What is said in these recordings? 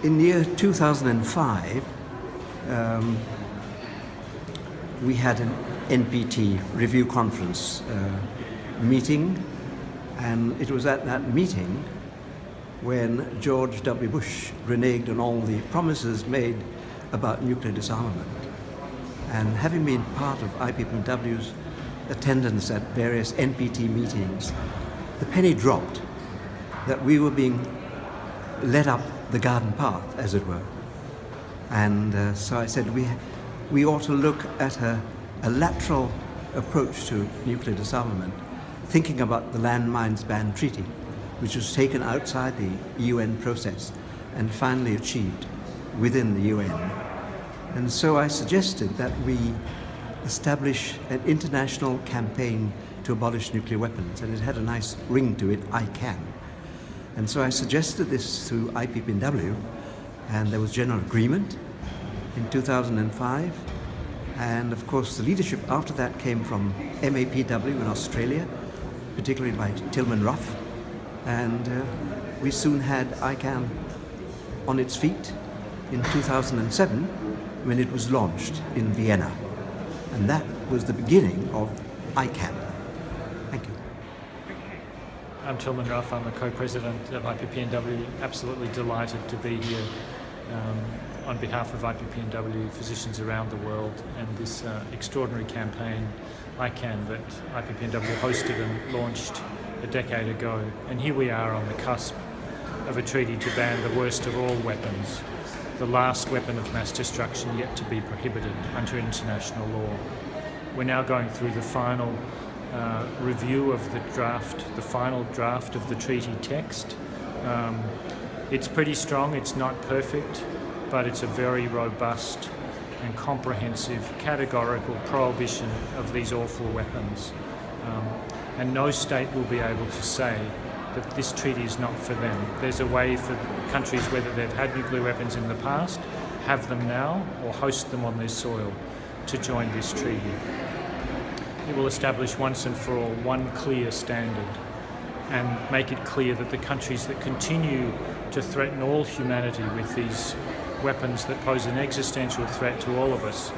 In the year 2005, we had an NPT review conference meeting, and it was at that meeting when George W. Bush reneged on all the promises made about nuclear disarmament. And having been part of IPPNW's attendance at various NPT meetings, the penny dropped that we were being led up the garden path, as it were. And so I said we ought to look at a lateral approach to nuclear disarmament, thinking about the Landmines Ban Treaty, which was taken outside the UN process and finally achieved within the UN. And so I suggested that we establish an international campaign to abolish nuclear weapons, and it had a nice ring to it, I Can. And so I suggested this to IPPNW, and there was general agreement in 2005. And of course the leadership after that came from MAPW in Australia, particularly by Tilman Ruff. And we soon had ICAN on its feet in 2007 when it was launched in Vienna. And that was the beginning of ICAN. Thank you. I'm Tilman Ruff. I'm a co-president of IPPNW. Absolutely delighted to be here on behalf of IPPNW physicians around the world and this extraordinary campaign, ICAN, that IPPNW hosted and launched a decade ago. And here we are on the cusp of a treaty to ban the worst of all weapons, the last weapon of mass destruction yet to be prohibited under international law. We're now going through the final review of the final draft of the treaty text. It's pretty strong, it's not perfect, but it's a very robust and comprehensive categorical prohibition of these awful weapons. And no state will be able to say that this treaty is not for them. There's a way for countries, whether they've had nuclear weapons in the past, have them now, or host them on their soil, to join this treaty. It will establish once and for all one clear standard and make it clear that the countries that continue to threaten all humanity with these weapons that pose an existential threat to all of us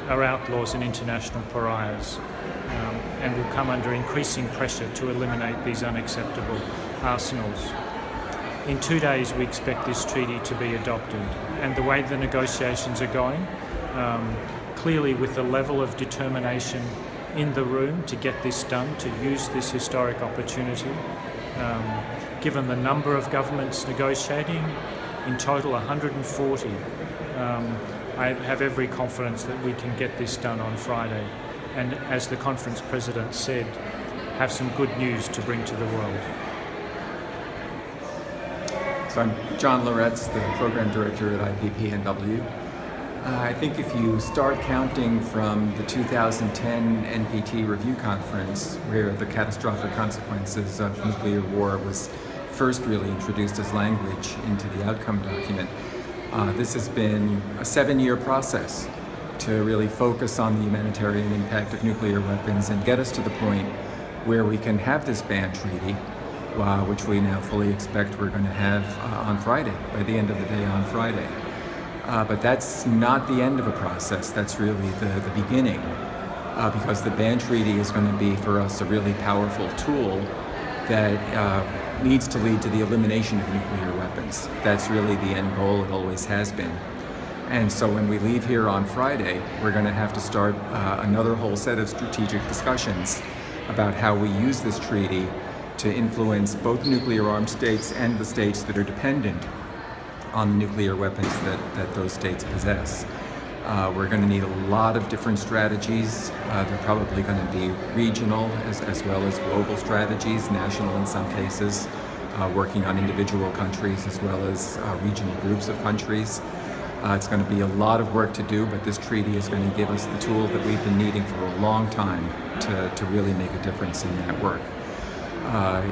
are outlaws and international pariahs, and will come under increasing pressure to eliminate these unacceptable arsenals. In 2 days we expect this treaty to be adopted, and the way the negotiations are going, clearly with the level of determination in the room to get this done, to use this historic opportunity, given the number of governments negotiating, in total 140, I have every confidence that we can get this done on Friday, and as the conference president said, have some good news to bring to the world. So I'm John Loretz, the program director at IPPNW. I think if you start counting from the 2010 NPT review conference, where the catastrophic consequences of nuclear war was first really introduced as language into the outcome document, this has been a 7-year process to really focus on the humanitarian impact of nuclear weapons and get us to the point where we can have this ban treaty, which we now fully expect we're going to have on Friday, by the end of the day on Friday. But that's not the end of a process, that's really the beginning, because the ban treaty is going to be for us a really powerful tool that needs to lead to the elimination of nuclear weapons. That's really the end goal, it always has been. And so when we leave here on Friday, we're going to have to start another whole set of strategic discussions about how we use this treaty to influence both nuclear-armed states and the states that are dependent on the nuclear weapons that those states possess. We're going to need a lot of different strategies. They're probably going to be regional as well as global strategies, national in some cases, working on individual countries as well as regional groups of countries. It's going to be a lot of work to do, but this treaty is going to give us the tool that we've been needing for a long time to really make a difference in that work.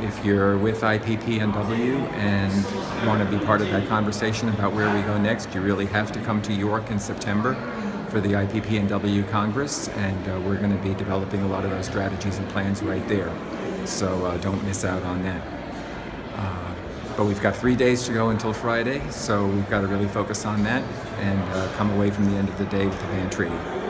If you're with IPPNW and want to be part of that conversation about where we go next, you really have to come to York in September for the IPPNW Congress, and we're going to be developing a lot of those strategies and plans right there. So don't miss out on that. But we've got 3 days to go until Friday, so we've got to really focus on that and come away from the end of the day with the ban treaty.